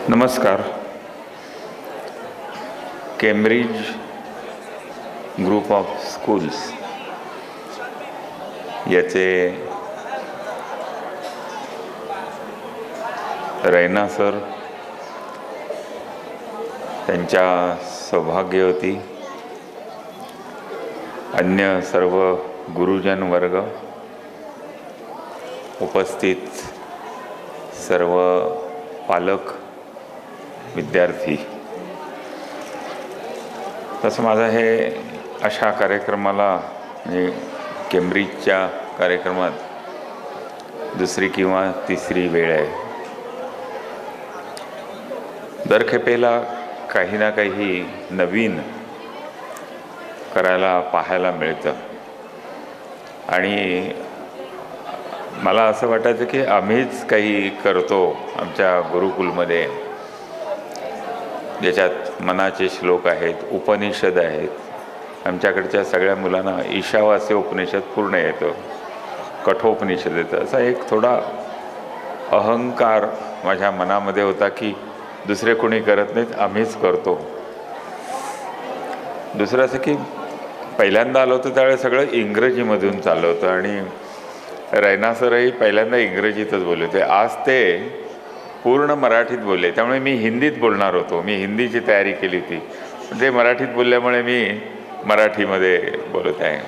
नमस्कार. Cambridge group of schools याचे Raina sir, त्यांच्या सौभाग्यवती अन्य सर्व गुरुजन वर्ग, उपस्थित सर्व पालक, विद्यार्थी, तसं माझं हे अशा कार्यक्रमाला म्हणजे केम्ब्रिजच्या कार्यक्रमात दुसरी किंवा तिसरी वेळ आहे. दर खेपेला काही ना काही नवीन करायला पाहायला मिळतं आणि मला असं वाटायचं की आम्हीच काही करतो आमच्या गुरुकुलमध्ये, ज्याच्यात मनाचे श्लोक आहेत, उपनिषद आहेत. आमच्याकडच्या सगळ्या मुलांना ईशावास्य उपनिषद पूर्ण येतं, कठोपनिषद येतं. असा एक थोडा अहंकार माझ्या मनामध्ये होता की दुसरे कोणी करत नाहीत, आम्हीच करतो. दुसरं असं की पहिल्यांदा आलो होतो त्यावेळेस सगळं इंग्रजीमधून चाललं होतं आणि रैना सरही पहिल्यांदा इंग्रजीतच बोलले होते. आज ते पूर्ण मराठीत बोलले, त्यामुळे मी हिंदीत बोलणार होतो. मी हिंदीची तयारी केली होती, ते मराठीत बोलल्यामुळे मी मराठीमध्ये बोलत आहे.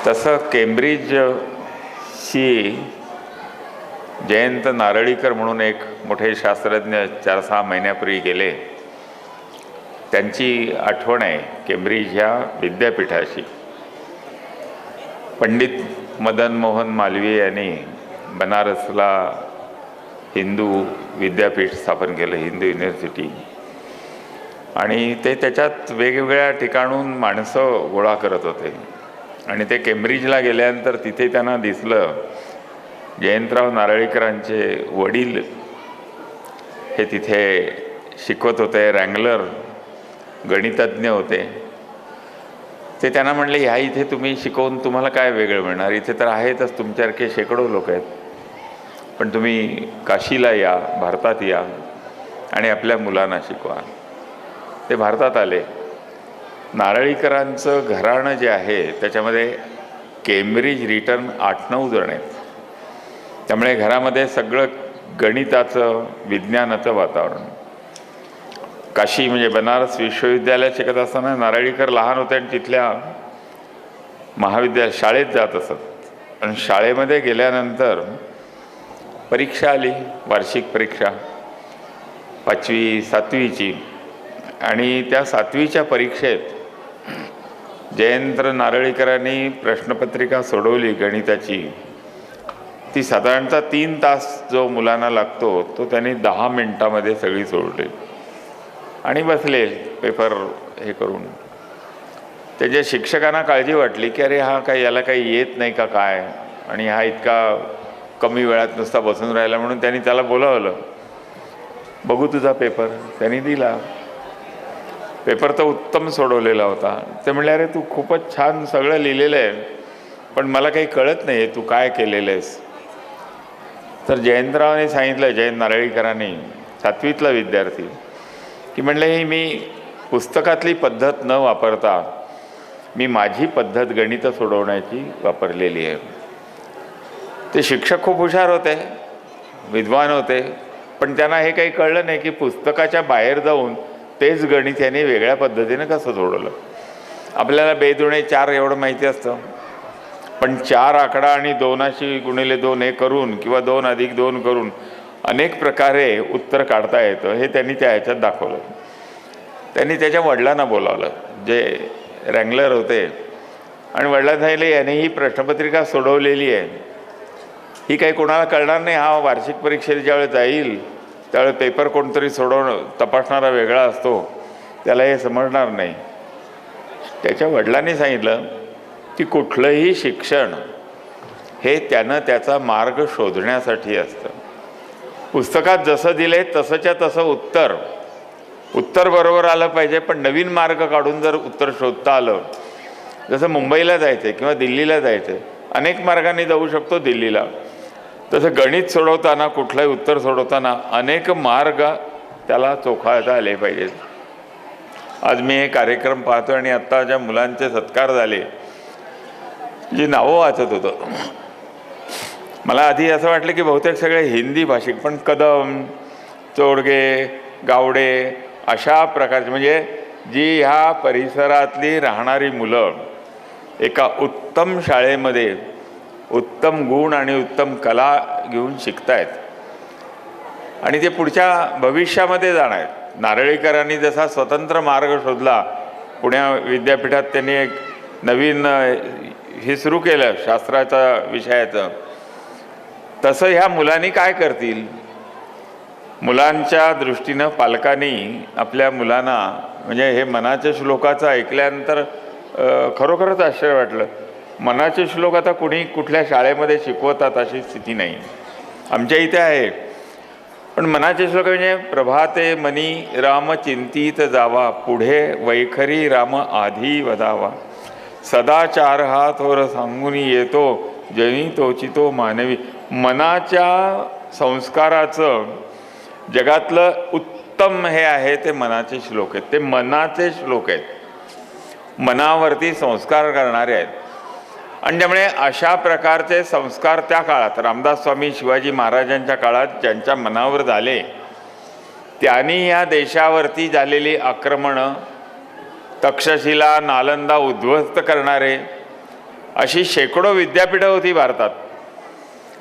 तसं केम्ब्रिजशी जयंत नारळीकर म्हणून एक मोठे शास्त्रज्ञ 4-6 महिन्यापूर्वी गेले. त्यांची आठवण आहे केम्ब्रिज ह्या विद्यापीठाशी. पंडित मदन मोहन मालवीय यांनी बनारसला हिंदू विद्यापीठ स्थापन केलं, हिंदू युनिव्हर्सिटी, आणि ते त्याच्यात वेगवेगळ्या ठिकाणून माणसं गोळा करत होते. आणि ते केम्ब्रिजला गेल्यानंतर तिथे त्यांना दिसलं जयंतराव नारळीकरांचे वडील हे तिथे शिकवत होते, रँगलर गणितज्ञ होते. ते त्यांना म्हणले, ह्या इथे तुम्ही शिकवून तुम्हाला काय वेगळं मिळणार, इथे तर आहेतच तुमच्यासारखे शेकडो लोक आहेत, पण तुम्ही काशीला या, भारतात या आणि आपल्या मुलांना शिकवा. ते भारतात आले. नारळीकरांचं घराणं जे आहे त्याच्यामध्ये केम्ब्रिज रिटर्न 8-9 जण आहेत. त्यामुळे घरामध्ये सगळं गणिताचं, विज्ञानाचं वातावरण. काशी म्हणजे बनारस विश्वविद्यालयात शिकत असताना नारळीकर लहान होते आणि तिथल्या शाळेत जात असत. आणि शाळेमध्ये गेल्यानंतर परीक्षा आली, वार्षिक परीक्षा 5वी 7वीची, आणि त्या 7वीच्या परीक्षेत जयंत नारळीकरांनी प्रश्नपत्रिका सोडवली गणिताची. ती साधारणतः 3 तास जो मुलांना लागतो तो त्यांनी 10 मिनिटामध्ये सगळी सोडवली आणि बसले पेपर हे करून. त्याच्या शिक्षकांना काळजी वाटली की अरे हा काय, याला काही येत नाही का काय, आणि हा इतका कमी वेळात नुसता बसून राहिला, म्हणून त्यांनी त्याला बोलावलं, बघू तुझा पेपर. त्यांनी दिला. पेपर तर उत्तम सोडवलेला होता. ते म्हणले, अरे तू खूपच छान सगळं लिहिलेलं आहे, पण मला काही कळत नाही तू काय केलेलं आहेस. तर जयंतरावांनी सांगितलं, जयंत नारळीकरांनी, 7वीतला विद्यार्थी, की म्हणले ही मी पुस्तकातली पद्धत न वापरता मी माझी पद्धत गणितं सोडवण्याची वापरलेली आहे. ते शिक्षक खूप हुशार होते, विद्वान होते, पण त्यांना हे काही कळलं नाही की पुस्तकाच्या बाहेर जाऊन तेच गणित याने वेगळ्या पद्धतीने कसं सोडवलं. आपल्याला 2×4 एवढं माहिती असतं, पण 4 आकडा आणि 2×2 हे करून किंवा 2+2 करून अनेक प्रकारे उत्तर काढता येतं, हे त्यांनी त्या ह्याच्यात दाखवलं. त्यांनी त्याच्या वडिलांना बोलावलं, जे रँगलर होते, आणि वडिलांना सांगितलं, याने ही प्रश्नपत्रिका सोडवलेली आहे, ही काही कोणाला कळणार नाही. हा वार्षिक परीक्षेला ज्यावेळेस जाईल त्यावेळेस पेपर कोणतरी तपासणारा वेगळा असतो, त्याला हे समजणार नाही. त्याच्या वडिलांनी सांगितलं की कुठलंही शिक्षण हे त्यानं त्याचा मार्ग शोधण्यासाठी असतं. पुस्तकात जसं दिले तसंच्या तसं उत्तर बरोबर आलं पाहिजे, पण नवीन मार्ग काढून जर उत्तर शोधता आलं, जसं मुंबईला जायचं किंवा दिल्लीला जायचं, अनेक मार्गाने जाऊ शकतो दिल्लीला, तसं गणित सोडवताना, कुठलंही उत्तर सोडवताना अनेक मार्ग त्याला चोखाळता आले पाहिजेत. आज मी हे कार्यक्रम पाहतो आणि आत्ता ज्या मुलांचे सत्कार झाले, जी नावं वाचत होतं, मला आधी असं वाटलं की बहुतेक सगळे हिंदी भाषिक, पण कदम, चोडगे, गावडे अशा प्रकारचे, म्हणजे जी ह्या परिसरातली राहणारी मुलं एका उत्तम शाळेमध्ये उत्तम गुण आणि उत्तम कला घेऊन शिकतायत आणि ते पुढच्या भविष्यामध्ये जाणार आहेत. नारळीकरांनी जसा स्वतंत्र मार्ग शोधला, पुण्या विद्यापीठात त्यांनी एक नवीन हे सुरू केलं शास्त्राच्या विषयाचं, तसं ह्या मुलांनी काय करतील. मुलांच्या दृष्टीनं पालकांनी आपल्या मुलांना, म्हणजे हे मनाच्या श्लोकाचं ऐकल्यानंतर खरोखरच आश्चर्य वाटलं. मनाचे श्लोक आता कुणी कुठल्या शाळेमध्ये शिकवतात अशी स्थिती नाही, आमच्या इथे आहे. पण मनाचे श्लोक म्हणजे प्रभाते मनी राम चिंतित जावा, पुढे वैखरी राम आधी वदावा, सदाचार हा थोर सांगून येतो, जनी तोचितो मानवी. मनाच्या संस्काराचं जगातलं उत्तम हे आहे ते मनाचे श्लोक आहेत. ते मनाचे श्लोक आहेत, मनावरती संस्कार करणारे आहेत. आणि त्यामुळे अशा प्रकारचे संस्कार त्या काळात रामदास स्वामी शिवाजी महाराजांच्या काळात ज्यांच्या मनावर झाले, त्यांनी या देशावरती झालेली आक्रमणं, तक्षशिला, नालंदा उद्ध्वस्त करणारे अशी शेकडो विद्यापीठं होती भारतात.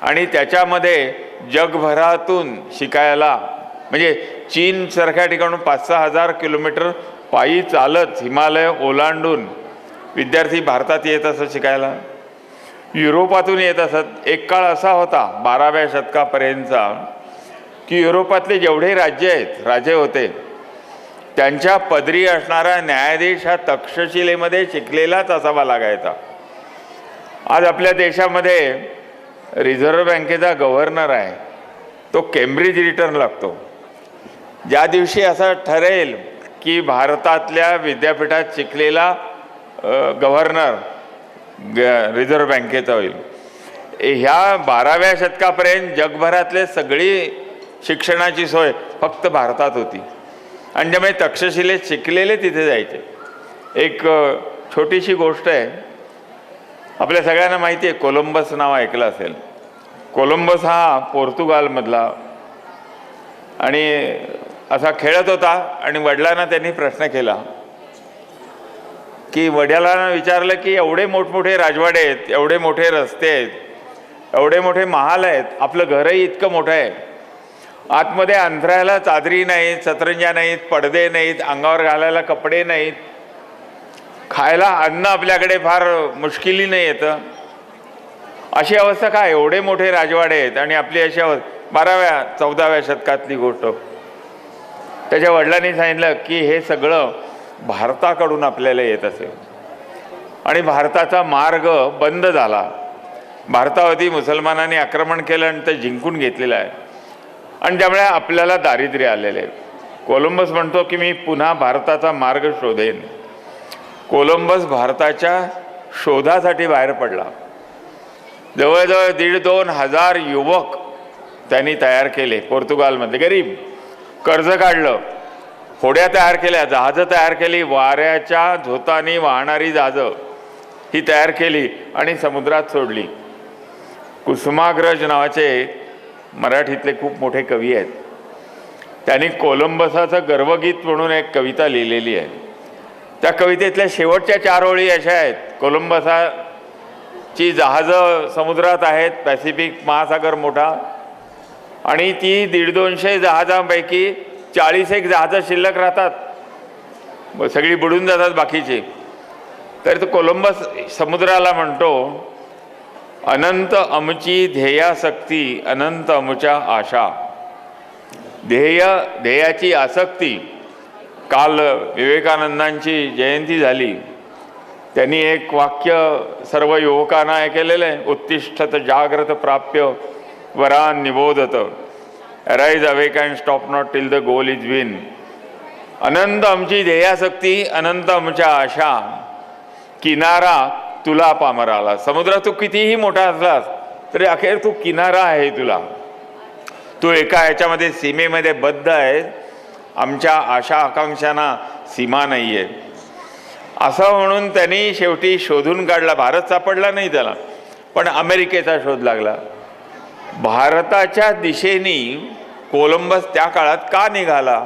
आणि त्याच्यामध्ये जगभरातून शिकायला, म्हणजे चीनसारख्या ठिकाणून 5-6 हजार किलोमीटर पायी चालत हिमालय ओलांडून विद्यार्थी भारतात येत असत शिकायला, युरोपातून येत असत. एक काळ असा होता 12व्या शतकापर्यंतचा की युरोपातले जेवढे राजे होते त्यांच्या पदरी असणारा न्यायाधीश हा तक्षशिलेमध्ये शिकलेलाच असावा लागायचा. आज आपल्या देशामध्ये रिझर्व्ह बँकेचा गव्हर्नर आहे, तो केम्ब्रिज रिटर्न लागतो. ज्या दिवशी असं ठरेल की भारतातल्या विद्यापीठात शिकलेला गव्हर्नर रिझर्व्ह बँकेचा होईल, ह्या 12व्या शतकापर्यंत जगभरातले सगळी शिक्षणाची सोय फक्त भारतात होती. आणि त्यामुळे तक्षशिलेत शिकलेले तिथे जायचे. एक छोटीशी गोष्ट आहे, आपल्या सगळ्यांना माहिती आहे, कोलंबस नाव ऐकलं असेल. कोलंबस हा पोर्तुगालमधला, आणि असा खेळत होता आणि वडिलांना त्यांनी प्रश्न केला की, वडिलांना विचारलं की एवढे मोठमोठे राजवाडे आहेत, एवढे मोठे रस्ते आहेत, एवढे मोठे महाल आहेत, आपलं घरही इतकं मोठं आहे, आतमध्ये अंथरायला चादरी नाहीत, सतरंज्या नाहीत, पडदे नाहीत, अंगावर घालायला कपडे नाहीत, खायला अन्न आपल्याकडे फार मुश्किलीने येतं, अशी अवस्था काय, एवढे मोठे राजवाडे आहेत आणि आपली अशी अवस्था. 12व्या-14व्या शतकातली गोष्ट. त्याच्या वडिलांनी सांगितलं की हे सगळं भारताकडून आपल्याला येत असेल आणि भारताचा मार्ग बंद झाला. भारतावरती मुसलमानांनी आक्रमण केलं आणि ते जिंकून घेतलेलं आहे आणि त्यामुळे आपल्याला दारिद्र्य आलेलं आहे. कोलंबस म्हणतो की मी पुन्हा भारताचा मार्ग शोधेन. कोलंबस भारताच्या शोधासाठी बाहेर पडला. जवळजवळ 1,500-2 हजार युवक त्यांनी तयार केले. पोर्तुगालमध्ये गरीब, कर्ज काढलं, होड्या तयार केल्या, जहाजं तयार केली, वाऱ्याच्या झोतानी वाहणारी जहाजं ही तयार केली आणि समुद्रात सोडली. कुसुमाग्रज नावाचे मराठीतले खूप मोठे कवी आहेत, त्यांनी कोलंबसाचं गर्वगीत म्हणून एक कविता लिहिलेली आहे. त्या कवितेतल्या शेवटच्या 4 ओळी अशा आहेत, कोलंबसाची जहाजं समुद्रात आहेत, पॅसिफिक महासागर मोठा, आणि ती 150-200 जहाजांपैकी 40 जहाजं शिल्लक राहतात, सगळी बुडून जातात बाकीची. तर तो कोलंबस समुद्राला म्हणतो, अनंत अमची ध्येयासक्ती, अनंत अमुच्या आशा. ध्येयाची आसक्ती. काल विवेकानंदांची जयंती झाली, त्यांनी एक वाक्य सर्व युवकांना हे केलेलं आहे, उत्तिष्ठत जाग्रत प्राप्य वरान निबोधत, arise awake and stop not till the goal is win. अनंत आमची ध्येयासक्ती, अनंत आमच्या आशा, किनारा तुला पामराला. समुद्रात तू कितीही मोठा असलास तरी अखेर तू किनारा आहे, तू एका ह्याच्यामध्ये सीमेमध्ये बद्ध आहे, आमच्या आशा आकांक्षांना सीमा नाही आहे असं म्हणून त्यांनी शेवटी शोधून काढला. भारत सापडला नाही त्याला, पण अमेरिकेचा शोध लागला. भारताच्या दिशेने कोलंबस त्या काळात का निघाला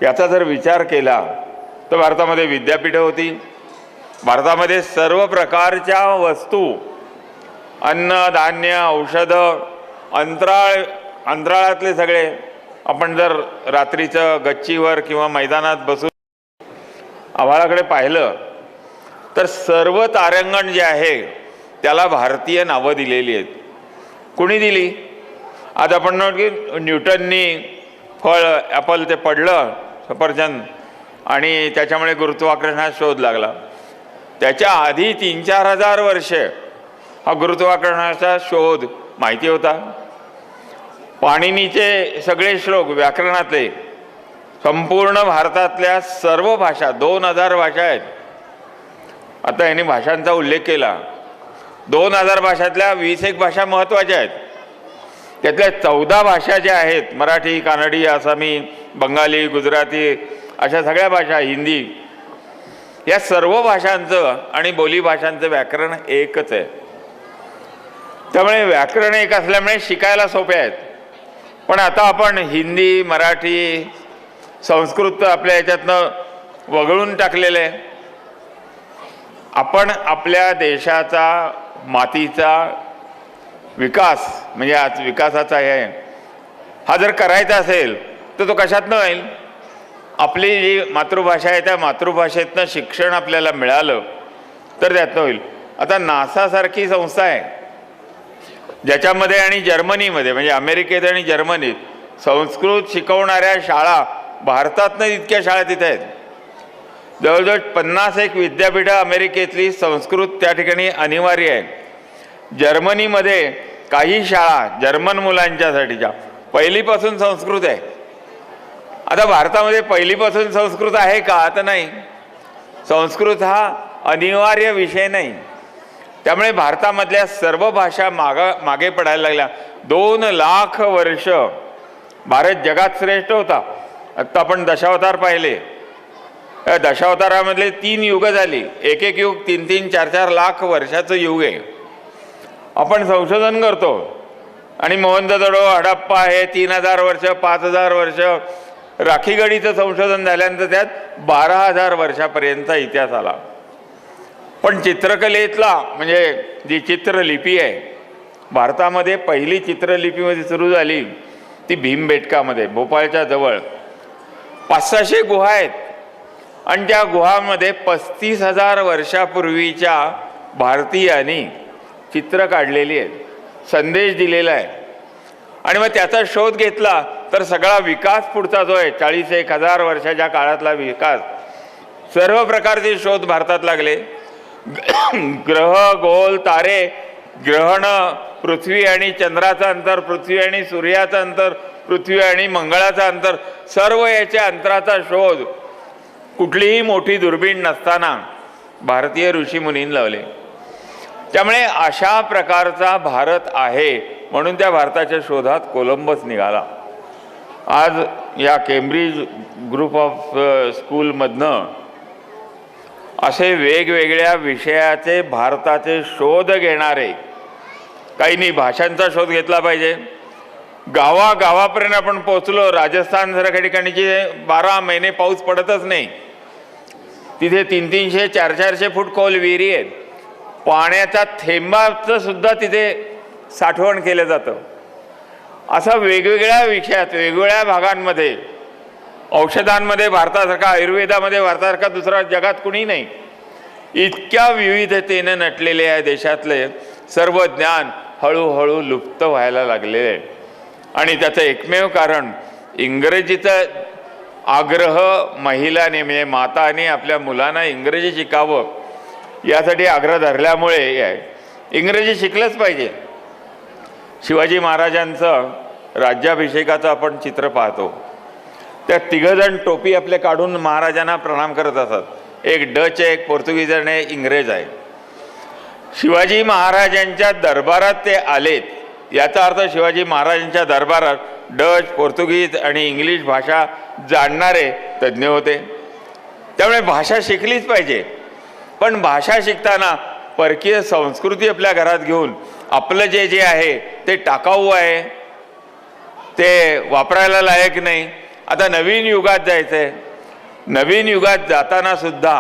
याचा जर विचार केला तर भारतामध्ये विद्यापीठं होती, भारतामध्ये सर्व प्रकारच्या वस्तू, अन्न धान्य औषधं, अंतराळातले सगळे, आपण जर रात्रीचं गच्चीवर किंवा मैदानात बसून आभाळाकडे पाहिलं तर सर्व तारांगण जे आहे त्याला भारतीय नावं दिलेली आहेत. कुणी दिली? आज आपण म्हणतो की न्यूटननी फळ ॲपल ते पडलं सफरचंद आणि त्याच्यामुळे गुरुत्वाकर्षणाचा शोध लागला. त्याच्या आधी 3-4 हजार वर्षे हा गुरुत्वाकर्षणाचा शोध माहिती होता. पाणिनीचे सगळे श्लोक व्याकरणातले संपूर्ण भारतातल्या सर्व भाषा 2000 भाषा आहेत. आता यांनी भाषांचा उल्लेख केला. 2000 भाषातल्या 20-21 भाषा महत्त्वाच्या आहेत. त्यातल्या 14 भाषा ज्या आहेत, मराठी, कानडी, आसामी, बंगाली, गुजराती, अशा सगळ्या भाषा, हिंदी, या सर्व भाषांचं आणि बोलीभाषांचं व्याकरण एकच आहे. त्यामुळे व्याकरण एक असल्यामुळे शिकायला सोपे आहेत. पण आता आपण हिंदी, मराठी, संस्कृत आपल्या ह्याच्यातनं वगळून टाकलेलं आहे. आपण आपल्या देशाचा, मातीचा विकास, म्हणजे आज विकासाचा आहे, हा जर करायचा असेल तर तो कशातनं होईल? आपली जी मातृभाषा आहे त्या मातृभाषेतनं शिक्षण आपल्याला मिळालं तर त्यातनं होईल. आता नासासारखी संस्था आहे ज्याच्यामध्ये आणि जर्मनीमध्ये, म्हणजे अमेरिकेत आणि जर्मनीत संस्कृत शिकवणाऱ्या शाळा, भारतातनं इतक्या शाळा तिथे आहेत. जवळजवळ 50 विद्यापीठं अमेरिकेतली संस्कृत त्या ठिकाणी अनिवार्य आहे. जर्मनीमध्ये काही शाळा जर्मन मुलांच्यासाठीच्या पहिलीपासून संस्कृत आहे. आता भारतामध्ये पहिलीपासून संस्कृत आहे का? तर नाही. संस्कृत हा अनिवार्य विषय नाही. त्यामुळे भारतामधल्या सर्व भाषा मागे पडायला लागल्या. 2 लाख वर्ष भारत जगात श्रेष्ठ होता. आत्ता आपण दशावतार पाहिले. दशावतारामधले 3 युग झाली. एक युग 3-3, 4-4 लाख वर्षाचं युग आहे. आपण संशोधन करतो आणि मोहनजोदडो, हडप्पा हे 3000 वर्ष, 5000 वर्ष. राखीगडीचं संशोधन झाल्यानंतर त्यात 12000 वर्षापर्यंतचा इतिहास आला. पण चित्रकलेतला, म्हणजे जी चित्रलिपी आहे, भारतामध्ये पहिली चित्रलिपीमध्ये सुरू झाली ती भीमबेटकामध्ये, भोपाळच्या जवळ 500-600 गुहा आहेत. आणि त्या गुहांमध्ये 35,000 वर्षापूर्वीच्या भारतीयांनी चित्र काढलेली आहेत, संदेश दिलेला आहे. आणि मग त्याचा शोध घेतला तर सगळा विकास पुढचा जो आहे 40-1,000 वर्षाच्या काळातला विकास, सर्व प्रकारचे शोध भारतात लागले. ग्रह, गोल, तारे, ग्रहण, पृथ्वी आणि चंद्राचं अंतर, पृथ्वी आणि सूर्याचं अंतर, पृथ्वी आणि मंगळाचं अंतर, सर्व याच्या अंतराचा शोध कुठलीही मोठी दुर्बीण नसताना भारतीय ऋषीमुनींनी लावले. त्यामुळे अशा प्रकारचा भारत आहे म्हणून त्या भारताच्या शोधात कोलंबस निघाला. आज या केम्ब्रिज ग्रुप ऑफ स्कूलमधनं असे वेगवेगळ्या विषयाचे भारताचे शोध घेणारे, काहींनी भाषांचा शोध घेतला पाहिजे. गावागावापर्यंत आपण पोचलो. राजस्थान सारख्या ठिकाणी 12 महिने पाऊस पडतच नाही, तिथे 300-300, 400-400 फूट खोल विहिरी आहेत. पाण्याचा थेंबाचं सुद्धा तिथे साठवण केलं जातं. असं वेगवेगळ्या विषयात, वेगवेगळ्या भागांमध्ये, औषधांमध्ये भारतासारखा, आयुर्वेदामध्ये भारतासारखा दुसरा जगात कुणी नाही. इतक्या विविधतेनं नटलेले या देशातले सर्व ज्ञान हळूहळू लुप्त व्हायला लागलेले आहे. आणि त्याचं एकमेव कारण इंग्रजीचा आग्रह महिलांनी, म्हणजे मातांनी आपल्या मुलांना इंग्रजी शिकावं यासाठी आग्रह धरल्यामुळे आहे. इंग्रजी शिकलंच पाहिजे. शिवाजी महाराजांचं राज्याभिषेकाचं आपण चित्र पाहतो. त्या 3 जण टोपी आपले काढून महाराजांना प्रणाम करत असतात. एक डच आहे, एक पोर्तुगीज आणि एक इंग्रज आहे. शिवाजी महाराजांच्या दरबारात ते आलेत, याचा अर्थ शिवाजी महाराजांच्या दरबारात डच, पोर्तुगीज आणि इंग्लिश भाषा जाणणारे तज्ज्ञ होते. त्यामुळे भाषा शिकलीच पाहिजे. पण भाषा शिकताना परकीय संस्कृती आपल्या घरात घेऊन आपलं जे जे आहे ते टाकाऊ आहे, ते वापरायला लायक नाही. आता नवीन युगात जायचं आहे. नवीन युगात जाताना सुद्धा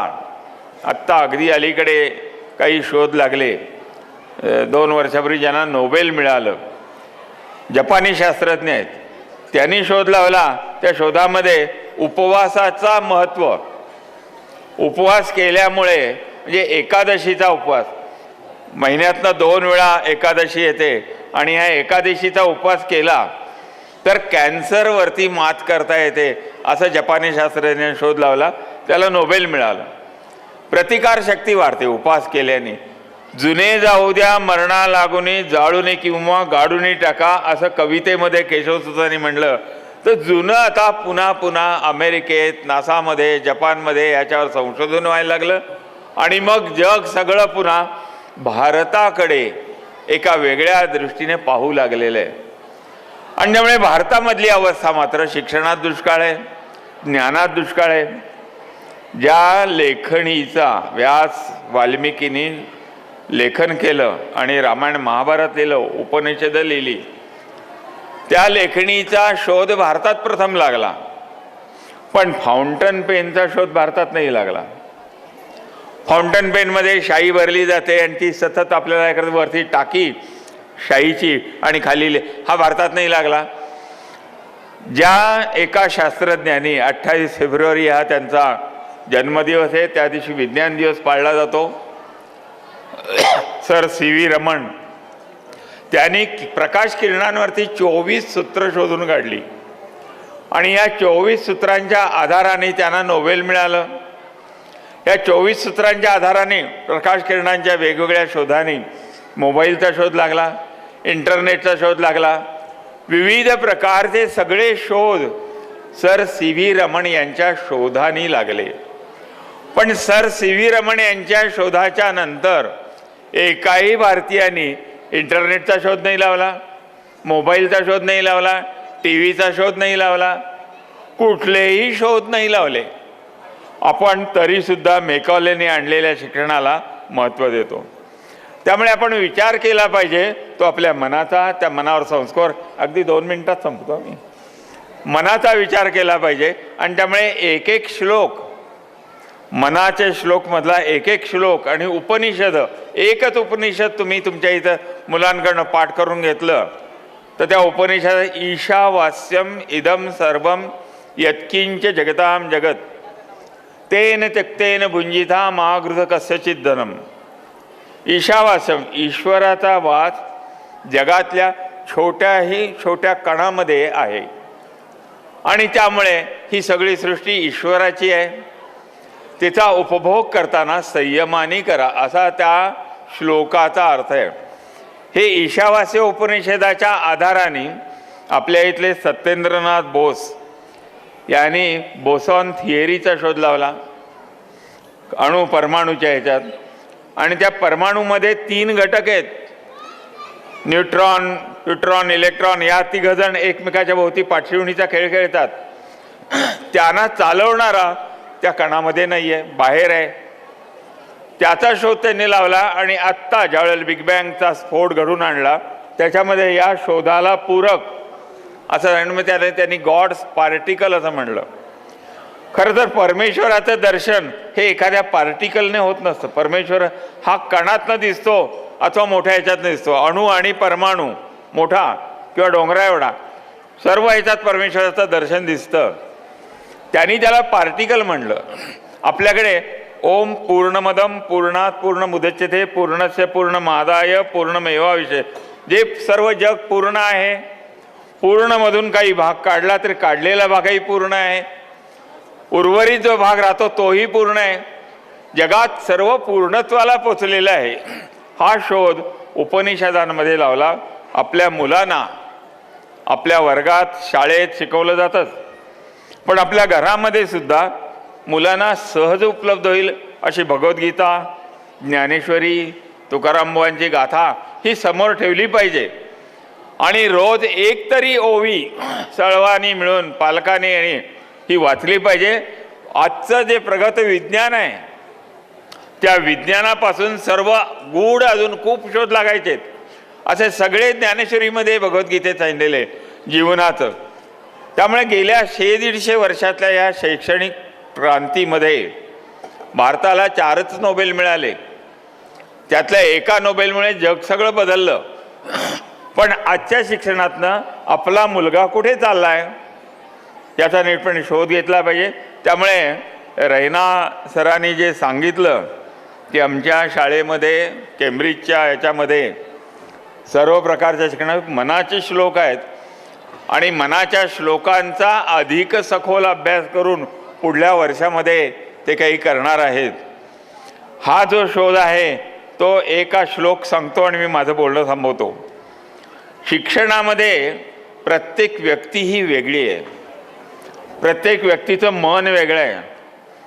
आत्ता अगदी अलीकडे काही शोध लागले. 2 वर्षापूर्वी ज्यांना नोबेल मिळालं, जपानी शास्त्रज्ञ आहेत, त्यांनी शोध लावला. त्या शोधामध्ये उपवासाचा महत्त्व, उपवास केल्यामुळे म्हणजे एकादशीचा उपवास, महिन्यातनं 2 वेळा एकादशी येते आणि ह्या एकादशीचा उपवास केला तर कॅन्सरवरती मात करता येते, असं जपानी शास्त्रज्ञांनी शोध लावला. त्याला नोबेल मिळालं. प्रतिकारशक्ती वाढते उपवास केल्याने. जुने जाऊ द्या मरणा लागुनी, जाळूने किंवा गाडूनी टाका, असं कवितेमध्ये केशवसुतांनी म्हणलं. तर जुनं आता पुन्हा पुन्हा अमेरिकेत, नासामध्ये, जपानमध्ये याच्यावर संशोधन व्हायला लागलं आणि मग जग सगळं पुन्हा भारताकडे एका वेगळ्या दृष्टीने पाहू लागलेलं आहे. आणि त्यामुळे भारतामधली अवस्था मात्र शिक्षणात दुष्काळ आहे, ज्ञानात दुष्काळ आहे. ज्या लेखणीचा व्यास वाल्मिकींनी लेखन केलं आणि रामायण महाभारत लिहिलं, उपनिषद लिहिली, त्या लेखणीचा शोध भारतात प्रथम लागला. पण फाउंटन पेनचा शोध भारतात नाही लागला. फाउंटन पेनमध्ये शाई भरली जाते आणि ती सतत आपल्याला एखाद्या वरती टाकी शाईची आणि खाली हा भारतात नाही लागला. ज्या एका शास्त्रज्ञांनी 28 फेब्रुवारी हा त्यांचा जन्मदिवस आहे, त्या दिवशी विज्ञान दिवस पाळला जातो, सर CV रमण, त्यांनी प्रकाश किरणांवरती 24 सूत्र शोधून काढली आणि या 24 सूत्रांच्या आधाराने त्यांना नोबेल मिळालं. या 24 सूत्रांच्या आधाराने प्रकाश किरणांच्या वेगवेगळ्या शोधांनी मोबाईलचा शोध लागला, इंटरनेटचा शोध लागला. विविध प्रकारचे सगळे शोध सर CV रमण यांच्या शोधाने लागले. पण सर CV रमण यांच्या शोधाच्या नंतर एकाही भारतीयांनी इंटरनेटचा शोध नाही लावला, मोबाईलचा शोध नाही लावला, TV चा शोध नाही लावला, कुठलेही शोध नाही लावले. आपण तरीसुद्धा मेकॉलेने आणलेल्या शिक्षणाला महत्त्व देतो. त्यामुळे आपण विचार केला पाहिजे तो आपल्या मनाचा, त्या मनावर संस्कार. अगदी 2 मिनिटात संपतो मी. मनाचा विचार केला पाहिजे आणि त्यामुळे एक एक श्लोक, मनाचे श्लोकमधला एक एक श्लोक आणि उपनिषद, एकच उपनिषद तुम्ही तुमच्या इथं मुलांकडनं पाठ करून घेतलं तर त्या उपनिषद ईशावास्यम इदम सर्वम यत्किंच जगताम जगत तेन त्यक्तेन भुंजिता महागृह कस्यचित धनम. ईशावास्यम, ईश्वराचा वास जगातल्या छोट्याही छोट्या कणामध्ये आहे आणि त्यामुळे ही सगळी सृष्टी ईश्वराची आहे. तिचा उपभोग करताना संयमाने करा, असा त्या श्लोकाचा अर्थ आहे. हे ईशावास्य उपनिषदाच्या आधाराने आपल्या इथले सत्येंद्रनाथ बोस यांनी बोसॉन थिअरीचा शोध लावला अणु परमाणूच्या ह्याच्यात. आणि त्या परमाणूमध्ये 3 घटक आहेत, न्यूट्रॉन, प्यूट्रॉन, इलेक्ट्रॉन. या 3 जण एकमेकाच्या भोवती पाठशिवणीचा खेळ खेळतात. त्यांना चालवणारा त्या कणामध्ये नाही आहे, बाहेर आहे. त्याचा शोध त्यांनी लावला आणि आत्ता ज्यावेळेला बिग बँगचा स्फोट घडून आणला त्याच्यामध्ये या शोधाला पूरक असं त्याने त्यांनी गॉड्स पार्टिकल असं म्हणलं. खरं तर परमेश्वराचं दर्शन हे एखाद्या पार्टिकलने होत नसतं. परमेश्वर हा कणातनं दिसतो अथवा मोठ्या ह्याच्यातनं दिसतो. अणू आणि परमाणू, मोठा किंवा डोंगरा एवढा, सर्व ह्याच्यात परमेश्वराचं दर्शन दिसतं. त्यांनी त्याला पार्टिकल म्हणलं. आपल्याकडे ओम पूर्णमदम पूर्णात पूर्णमुदच्यते पूर्णस्य पूर्णमादाय पूर्णमेवाविषय, जे सर्व जग पूर्ण आहे. पूर्णमधून काही भाग काढला तर काढलेला भागही पूर्ण आहे. उर्वरित जो भाग राहतो तोही पूर्ण आहे. जगात सर्व पूर्णत्वाला पोचलेला आहे. हा शोध उपनिषदांमध्ये लावला. आपल्या मुलांना आपल्या वर्गात शाळेत शिकवलं जातंच, पण आपल्या घरामध्ये सुद्धा मुलांना सहज उपलब्ध होईल अशी भगवद्गीता, ज्ञानेश्वरी, तुकारामबुवांची गाथा ही समोर ठेवली पाहिजे आणि रोज एक तरी ओवी सर्वांनी मिळून पालकांनी ही वाचली पाहिजे. आजचं जे प्रगत विज्ञान आहे त्या विज्ञानापासून सर्व गूढ अजून खूप शोध लागायचे असे सगळे ज्ञानेश्वरीमध्ये भगवद्गीतेत सांगितलेले जीवनाचं. त्यामुळे गेल्या 100-150 वर्षातल्या या शैक्षणिक क्रांतीमध्ये भारताला 4च नोबेल मिळाले. त्यातल्या एका नोबेलमुळे जग सगळं बदललं. पण आजच्या शिक्षणातनं आपला मुलगा कुठे चालला आहे याचा नीटपणे शोध घेतला पाहिजे. त्यामुळे रैना सरांनी जे सांगितलं की आमच्या शाळेमध्ये केम्ब्रिजच्या याच्यामध्ये सर्व प्रकारच्या शिक्षणात मनाचे श्लोक आहेत आणि मनाच्या श्लोकांचा अधिक सखोल अभ्यास करून पुढल्या वर्षामध्ये ते काही करणार आहेत. हा जो शोध आहे तो एका श्लोक सांगतो आणि मी माझं बोलणं थांबवतो. शिक्षणामध्ये प्रत्येक व्यक्ती ही वेगळी आहे. प्रत्येक व्यक्तीचं मन वेगळं आहे.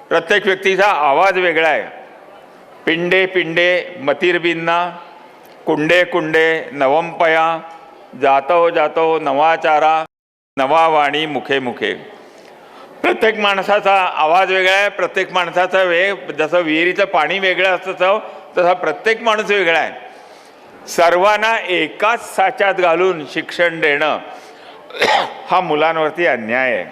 प्रत्येक व्यक्तीचा आवाज वेगळा आहे. पिंडे पिंडे मतिर्बिन्ना कुंडे कुंडे नवंपया जातो जातो नवाचारा नवा वाणी मुखे मुखे. प्रत्येक माणसाचा आवाज वेगळा आहे. प्रत्येक माणसाचा जसं विहिरीचं पाणी वेगळं असतं तसा प्रत्येक माणूस वेगळा आहे. सर्वांना एकाच साच्यात घालून शिक्षण देणं हा मुलांवरती अन्याय आहे.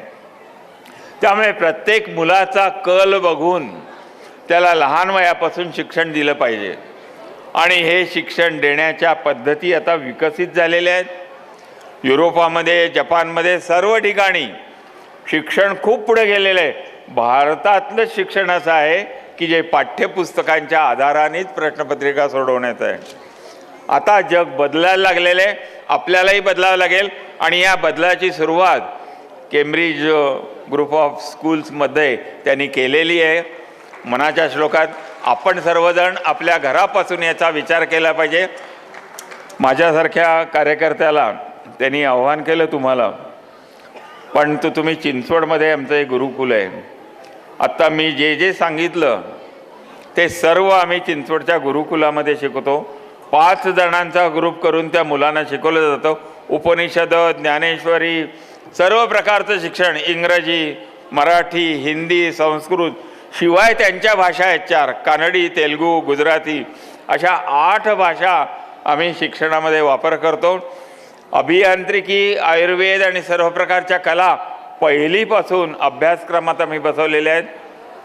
त्यामुळे प्रत्येक मुलाचा कल बघून त्याला लहान वयापासून शिक्षण दिलं पाहिजे आणि हे शिक्षण देण्याच्या पद्धती आता विकसित झालेल्या आहेत. युरोपामध्ये जपानमध्ये सर्व ठिकाणी शिक्षण खूप पुढे गेलेलं आहे. भारतातलं शिक्षण असं आहे की जे पाठ्यपुस्तकांच्या आधारानेच प्रश्नपत्रिका सोडवण्याचं आहे. आता जग बदलायला लागलेलं आहे. आपल्यालाही बदलावं लागेल आणि या बदलाची सुरुवात केम्ब्रिज ग्रुप ऑफ स्कूल्समध्ये त्यांनी केलेली आहे. मनाच्या श्लोकात आपण सर्वजण आपल्या घरापासून याचा विचार केला पाहिजे. माझ्यासारख्या कार्यकर्त्याला त्यांनी आव्हान केलं तुम्हाला, पण तुम्ही चिंचवडमध्ये आमचं एक गुरुकुल आहे. आत्ता मी जे जे सांगितलं ते सर्व आम्ही चिंचवडच्या गुरुकुलामध्ये शिकवतो. 5 जणांचा ग्रुप करून त्या मुलांना शिकवलं जातं. उपनिषद, ज्ञानेश्वरी, सर्व प्रकारचं शिक्षण, इंग्रजी, मराठी, हिंदी, संस्कृत, शिवाय त्यांच्या भाषा आहेत 4, कानडी, तेलुगू, गुजराती, अशा 8 भाषा आम्ही शिक्षणामध्ये वापर करतो. अभियांत्रिकी, आयुर्वेद आणि सर्व प्रकारच्या कला पहिलीपासून अभ्यासक्रमात आम्ही बसवलेल्या आहेत.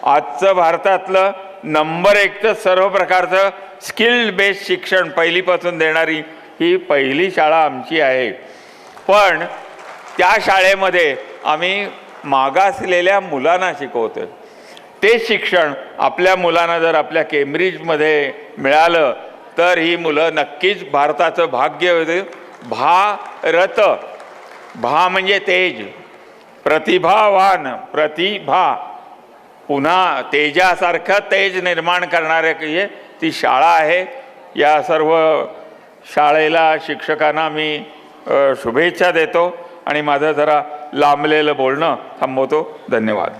आजचं भारतातलं नंबर 1चं सर्व प्रकारचं स्किल्ड बेस्ड शिक्षण पहिलीपासून देणारी ही पहिली शाळा आमची आहे. पण त्या शाळेमध्ये आम्ही मागासलेल्या मुलांना शिकवतो. ते शिक्षण आपल्या मुलांना जर आपल्या केम्ब्रिजमध्ये मिळालं तर ही मुलं नक्कीच भारताचं भाग्य होते. भारत, भा म्हणजे तेज, प्रतिभावान, प्रतिभा, पुन्हा तेजासारखं तेज निर्माण करणारे ती शाळा आहे. या सर्व शाळेला शिक्षकांना मी शुभेच्छा देतो आणि माझं जरा लांबलेलं बोलणं थांबवतो. धन्यवाद.